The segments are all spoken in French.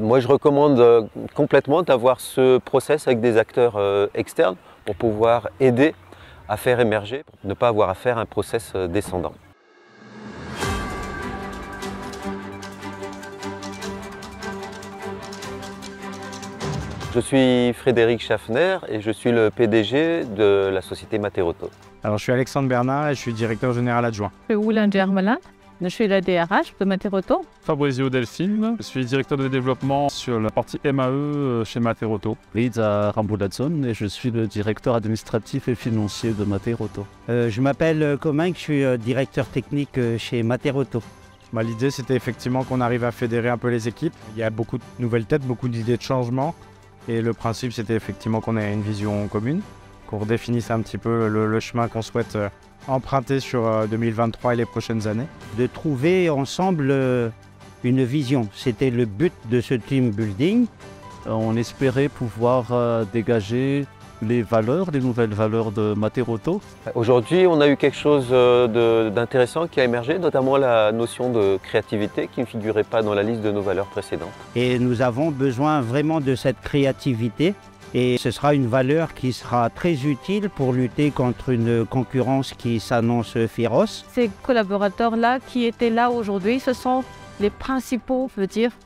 Moi, je recommande complètement d'avoir ce process avec des acteurs externes pour pouvoir aider à faire émerger, pour ne pas avoir à faire un process descendant. Je suis Frédéric Schaffner et je suis le PDG de la société Materauto. Alors, je suis Alexandre Bernard et je suis directeur général adjoint. Je suis Oulin Germelin, je suis la DRH de Materauto. Fabrizio Delphine, je suis directeur de développement sur la partie MAE chez Materauto. Lisa Rambouladson et je suis le directeur administratif et financier de Materauto. Je m'appelle Cominck, je suis directeur technique chez Materauto. L'idée, c'était effectivement qu'on arrive à fédérer un peu les équipes. Il y a beaucoup de nouvelles têtes, beaucoup d'idées de changement. Et le principe, c'était effectivement qu'on ait une vision commune, qu'on redéfinisse un petit peu le chemin qu'on souhaite emprunter sur 2023 et les prochaines années. De trouver ensemble une vision, c'était le but de ce team building. On espérait pouvoir dégager les nouvelles valeurs de Materauto. Aujourd'hui, on a eu quelque chose d'intéressant qui a émergé, notamment la notion de créativité qui ne figurait pas dans la liste de nos valeurs précédentes. Et nous avons besoin vraiment de cette créativité. Et ce sera une valeur qui sera très utile pour lutter contre une concurrence qui s'annonce féroce. Ces collaborateurs-là qui étaient là aujourd'hui, ce sont les principaux,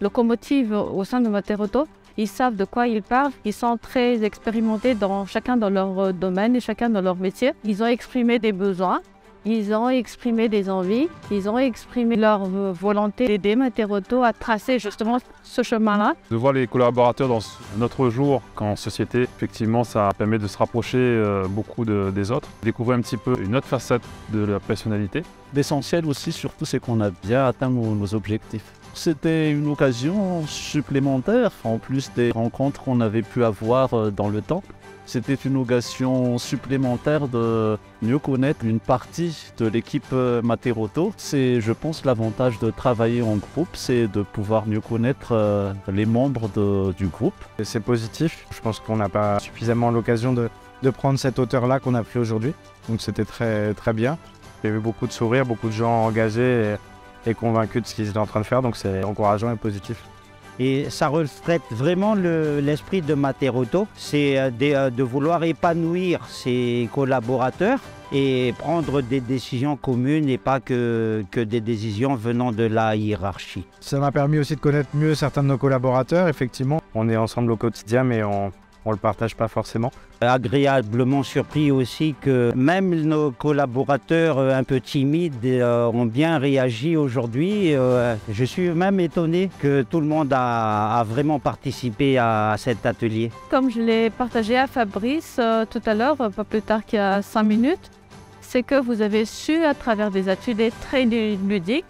locomotives au sein de Materauto. Ils savent de quoi ils parlent, ils sont très expérimentés chacun dans leur domaine et chacun dans leur métier. Ils ont exprimé des besoins, ils ont exprimé des envies, ils ont exprimé leur volonté d'aider Materauto à tracer justement ce chemin-là. De voir les collaborateurs dans notre jour qu'en société, effectivement, ça permet de se rapprocher beaucoup des autres, découvrir un petit peu une autre facette de la personnalité. L'essentiel aussi, surtout, c'est qu'on a bien atteint nos objectifs. C'était une occasion supplémentaire, en plus des rencontres qu'on avait pu avoir dans le temps. C'était une occasion supplémentaire de mieux connaître une partie de l'équipe Materauto. C'est, je pense, l'avantage de travailler en groupe, c'est de pouvoir mieux connaître les membres du groupe. C'est positif. Je pense qu'on n'a pas suffisamment l'occasion de prendre cette hauteur-là qu'on a pris aujourd'hui. Donc c'était très, très bien. Il y a eu beaucoup de sourires, beaucoup de gens engagés et convaincus de ce qu'ils étaient en train de faire. Donc c'est encourageant et positif. Et ça reflète vraiment l'esprit de Materauto, c'est de vouloir épanouir ses collaborateurs et prendre des décisions communes et pas que des décisions venant de la hiérarchie. Ça m'a permis aussi de connaître mieux certains de nos collaborateurs. Effectivement, on est ensemble au quotidien, mais on ne le partage pas forcément. Agréablement surpris aussi que même nos collaborateurs un peu timides ont bien réagi aujourd'hui. Je suis même étonné que tout le monde a vraiment participé à cet atelier. Comme je l'ai partagé à Fabrice tout à l'heure, pas plus tard qu'il y a 5 minutes, c'est que vous avez su, à travers des ateliers très ludiques,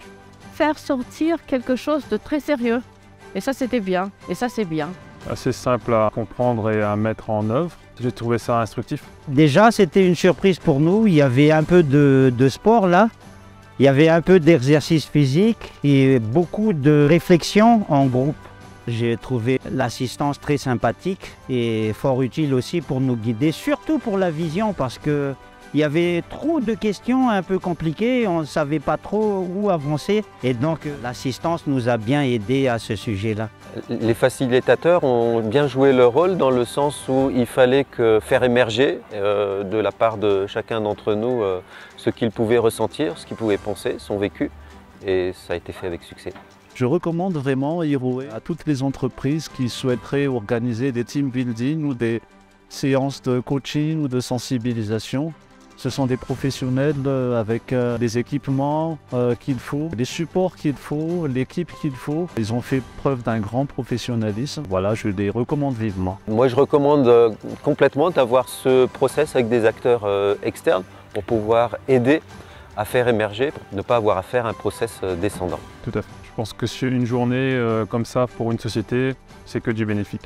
faire sortir quelque chose de très sérieux. Et ça, c'était bien. Et ça, c'est bien. Assez simple à comprendre et à mettre en œuvre. J'ai trouvé ça instructif. Déjà, c'était une surprise pour nous. Il y avait un peu de sport là. Il y avait un peu d'exercice physique et beaucoup de réflexion en groupe. J'ai trouvé l'assistance très sympathique et fort utile aussi pour nous guider, surtout pour la vision parce que il y avait trop de questions un peu compliquées, on ne savait pas trop où avancer et donc l'assistance nous a bien aidés à ce sujet-là. Les facilitateurs ont bien joué leur rôle dans le sens où il fallait faire émerger de la part de chacun d'entre nous ce qu'il pouvait ressentir, ce qu'il pouvait penser, son vécu, et ça a été fait avec succès. Je recommande vraiment Hiroe à toutes les entreprises qui souhaiteraient organiser des team building ou des séances de coaching ou de sensibilisation. Ce sont des professionnels avec les équipements qu'il faut, les supports qu'il faut, l'équipe qu'il faut. Ils ont fait preuve d'un grand professionnalisme. Voilà, je les recommande vivement. Moi, je recommande complètement d'avoir ce process avec des acteurs externes pour pouvoir aider à faire émerger, pour ne pas avoir à faire un process descendant. Tout à fait. Je pense que sur une journée comme ça pour une société, c'est que du bénéfique.